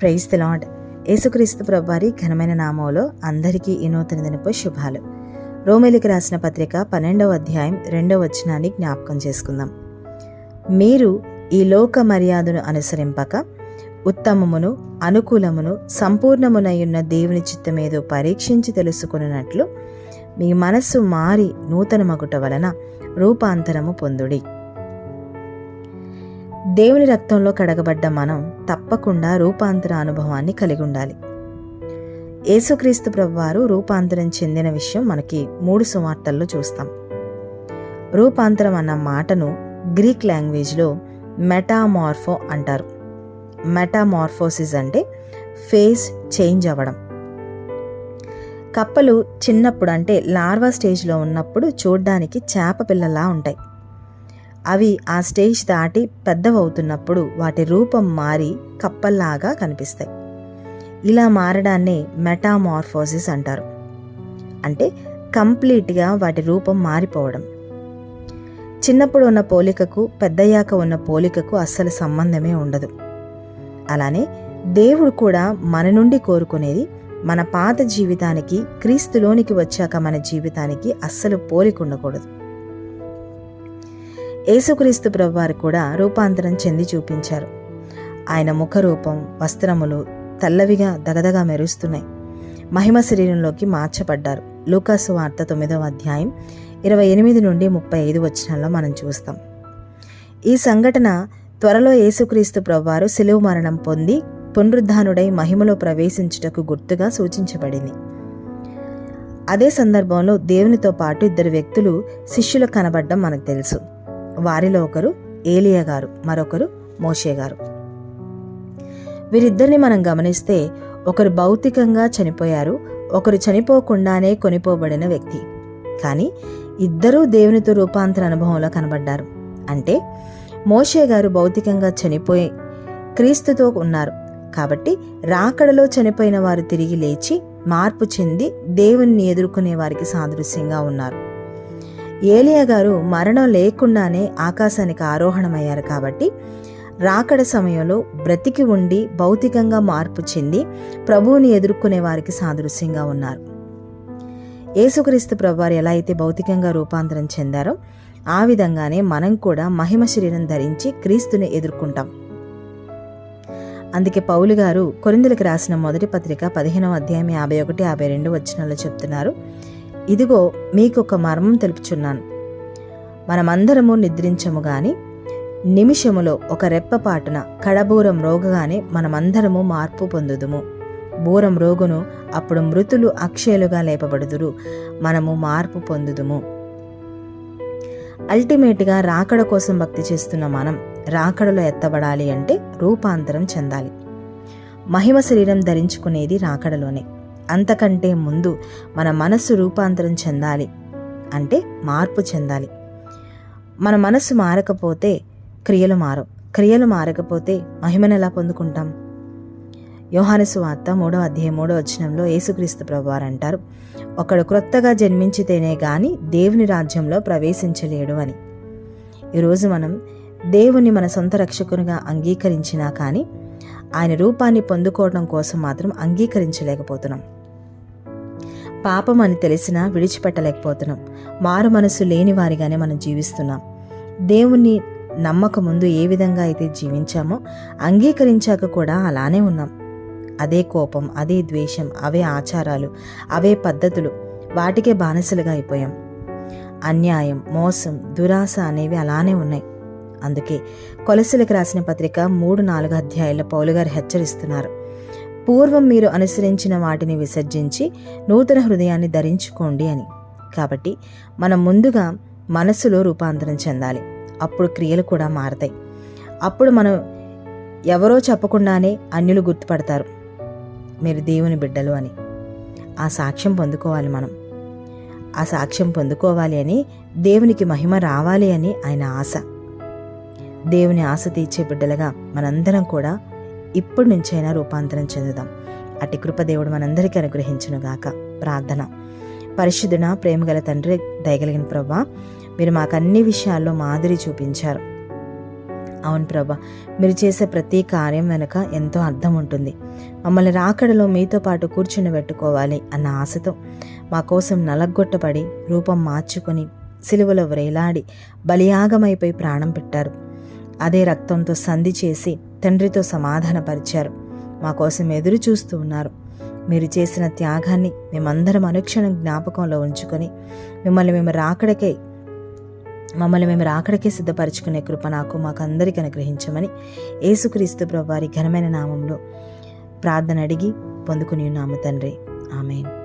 Praise the lord. యేసుక్రీస్తు ప్రభువారి ఘనమైన నామంలో అందరికీ ఈ నూతన దినపు శుభాలు. రోమేలికి రాసిన పత్రిక 12వ అధ్యాయం 2వ వచనాన్ని జ్ఞాపకం చేసుకుందాం. మీరు ఈ లోక మర్యాదను అనుసరింపక ఉత్తమమును అనుకూలమును సంపూర్ణమునయున్న దేవుని చిత్తమేదో పరీక్షించి తెలుసుకున్నట్లు మీ మనస్సు మారి నూతన మగుట వలన రూపాంతరము పొందుడి. దేవుని రక్తంలో కడగబడ్డ మనం తప్పకుండా రూపాంతర అనుభవాన్ని కలిగి ఉండాలి. యేసుక్రీస్తు ప్రభువారు రూపాంతరం చెందిన విషయం మనకి 3 సువార్తల్లో చూస్తాం. రూపాంతరం అన్న మాటను గ్రీక్ లాంగ్వేజ్లో మెటామార్ఫో అంటారు. మెటామార్ఫోసిస్ అంటే ఫేస్ చేంజ్ అవ్వడం. కప్పలు చిన్నప్పుడు అంటే లార్వా స్టేజ్లో ఉన్నప్పుడు చూడ్డానికి చేప పిల్లలా ఉంటాయి. అవి ఆ స్టేజ్ దాటి పెద్దవవుతున్నప్పుడు వాటి రూపం మారి కప్పల్లాగా కనిపిస్తాయి. ఇలా మారడాన్నే మెటామార్ఫోసిస్ అంటారు. అంటే కంప్లీట్గా వాటి రూపం మారిపోవడం. చిన్నప్పుడు ఉన్న పోలికకు పెద్దయ్యాక ఉన్న పోలికకు అస్సలు సంబంధమే ఉండదు. అలానే దేవుడు కూడా మన నుండి కోరుకునేది మన పాత జీవితానికి క్రీస్తులోనికి వచ్చాక మన జీవితానికి అస్సలు పోలిక ఉండకూడదు. యేసుక్రీస్తు ప్రభువారు కూడా రూపాంతరం చెంది చూపించారు. ఆయన ముఖరూపం వస్త్రములు తెల్లవిగా దగదగా మెరుస్తున్నాయి. మహిమ శరీరంలోకి మార్చబడ్డారు. లూకాసు వార్త 9వ అధ్యాయం 28 నుండి 35 వచనాల్లో మనం చూస్తాం. ఈ సంఘటన త్వరలో యేసుక్రీస్తు ప్రభువారు శిలువ మరణం పొంది పునరుద్ధానుడై మహిమలో ప్రవేశించుటకు గుర్తుగా సూచించబడింది. అదే సందర్భంలో దేవునితో పాటు 2 వ్యక్తులు శిష్యులు కనబడ్డం మనకు తెలుసు. వారిలో ఒకరు ఏలియా గారు, మరొకరు మోషే గారు. వీరిద్దరిని మనం గమనిస్తే ఒకరు భౌతికంగా చనిపోయారు, ఒకరు చనిపోకుండానే కొనిపోబడిన వ్యక్తి. కానీ ఇద్దరూ దేవునితో రూపాంతర అనుభవంలో కనబడ్డారు. అంటే మోషే గారు భౌతికంగా చనిపోయి క్రీస్తుతో ఉన్నారు కాబట్టి రాకడలో చనిపోయిన వారు తిరిగి లేచి మార్పు చెంది దేవుణ్ణి ఎదుర్కొనే వారికి సాదృశ్యంగా ఉన్నారు. ఏలియా గారు మరణం లేకుండానే ఆకాశానికి ఆరోహణమయ్యారు కాబట్టి రాకడ సమయంలో బ్రతికి ఉండి భౌతికంగా మార్పు చెంది ప్రభువుని ఎదుర్కొనే వారికి సాదృశ్యంగా ఉన్నారు. యేసుక్రీస్తు ప్రభువారు ఎలా అయితే భౌతికంగా రూపాంతరం చెందారో ఆ విధంగానే మనం కూడా మహిమ శరీరం ధరించి క్రీస్తుని ఎదుర్కొంటాం. అందుకే పౌలు గారు కొరింథీయులకు రాసిన మొదటి పత్రిక 15వ అధ్యాయం 51, 52 వచనాల్లో చెప్తున్నారు, ఇదిగో మీకొక మర్మం తెలుపుచున్నాను. మనమందరము నిద్రించము గాని నిమిషములో ఒక రెప్పపాటున కడబూరం రోగగానే మనమందరము మార్పు పొందుదుము. బూరం రోగును, అప్పుడు మృతులు అక్షయులుగా లేపబడుదురు, మనము మార్పు పొందుదుము. అల్టిమేట్గా రాకడ కోసం భక్తి చేస్తున్న మనం రాకడలో ఎత్తబడాలి అంటే రూపాంతరం చెందాలి. మహిమ శరీరం ధరించుకునేది రాకడలోనే. అంతకంటే ముందు మన మనస్సు రూపాంతరం చెందాలి అంటే మార్పు చెందాలి. మన మనస్సు మారకపోతే క్రియలు మారవు. క్రియలు మారకపోతే మహిమను ఎలా పొందుకుంటాం? యోహాను సువార్త 3వ అధ్యాయం 3వ వచనంలో యేసుక్రీస్తు ప్రభువారు అంటారు, ఒకడు క్రొత్తగా జన్మించితేనే గాని దేవుని రాజ్యంలో ప్రవేశించలేడు అని. ఈరోజు మనం దేవుని మన సొంత రక్షకునిగా అంగీకరించినా కానీ ఆయన రూపాన్ని పొందుకోవడం కోసం మాత్రం అంగీకరించలేకపోతున్నాం. పాపం అని తెలిసినా విడిచిపెట్టలేకపోతున్నాం. మారు మనసు లేని వారిగానే మనం జీవిస్తున్నాం. దేవుణ్ణి నమ్మక ముందు ఏ విధంగా అయితే జీవించామో అంగీకరించాక కూడా అలానే ఉన్నాం. అదే కోపం, అదే ద్వేషం, అవే ఆచారాలు, అవే పద్ధతులు, వాటికే బానిసలుగా అయిపోయాం. అన్యాయం, మోసం, దురాశ అనేవి అలానే ఉన్నాయి. అందుకే కొలస్సీలకు రాసిన పత్రిక 3-4 అధ్యాయాల్లో పౌలు గారు హెచ్చరిస్తున్నారు, పూర్వం మీరు అనుసరించిన వాటిని విసర్జించి నూతన హృదయాన్ని ధరించుకోండి అని. కాబట్టి మనం ముందుగా మనసులో రూపాంతరం చెందాలి. అప్పుడు క్రియలు కూడా మారతాయి. అప్పుడు మనం ఎవరో చెప్పకుండానే అన్యులు గుర్తుపడతారు, మీరు దేవుని బిడ్డలు అని. ఆ సాక్ష్యం పొందుకోవాలి మనం. ఆ సాక్ష్యం పొందుకోవాలి అని, దేవునికి మహిమ రావాలి అని ఆయన ఆశ. దేవుని ఆశ తీర్చే బిడ్డలుగా మనందరం కూడా ఇప్పటి నుంచైనా రూపాంతరం చెందుదాం. అట్టి కృప దేవుడు మనందరికీ అనుగ్రహించునుగాక. ప్రార్థన. పరిశుద్ధున ప్రేమగల తండ్రి, దయగలిగిన ప్రభువా, మీరు మాకు అన్ని విషయాల్లో మాదిరి చూపించారు. అవును ప్రభా, మీరు చేసే ప్రతి కార్యం వెనుక ఎంతో అర్థం ఉంటుంది. మమ్మల్ని రాకడలో మీతో పాటు కూర్చుని పెట్టుకోవాలి అన్న ఆశతో మా కోసం నలగొట్టబడి రూపం మార్చుకొని సిలువలో వ్రేలాడి బలియాగమైపోయి ప్రాణం పెట్టారు. అదే రక్తంతో సంధి చేసి తండ్రితో సమాధానపరిచారు. మా కోసం ఎదురు చూస్తూ ఉన్నారు. మీరు చేసిన త్యాగాన్ని మేమందరం అనుక్షణం జ్ఞాపకంలో ఉంచుకొని మమ్మల్ని మేము రాకడకే సిద్ధపరచుకునే కృప మాకందరికీ అనుగ్రహించమని యేసుక్రీస్తు ప్రభువారి ఘనమైన నామంలో ప్రార్థన అడిగి పొందుకుని ఉన్నాము తండ్రి. ఆమేన్.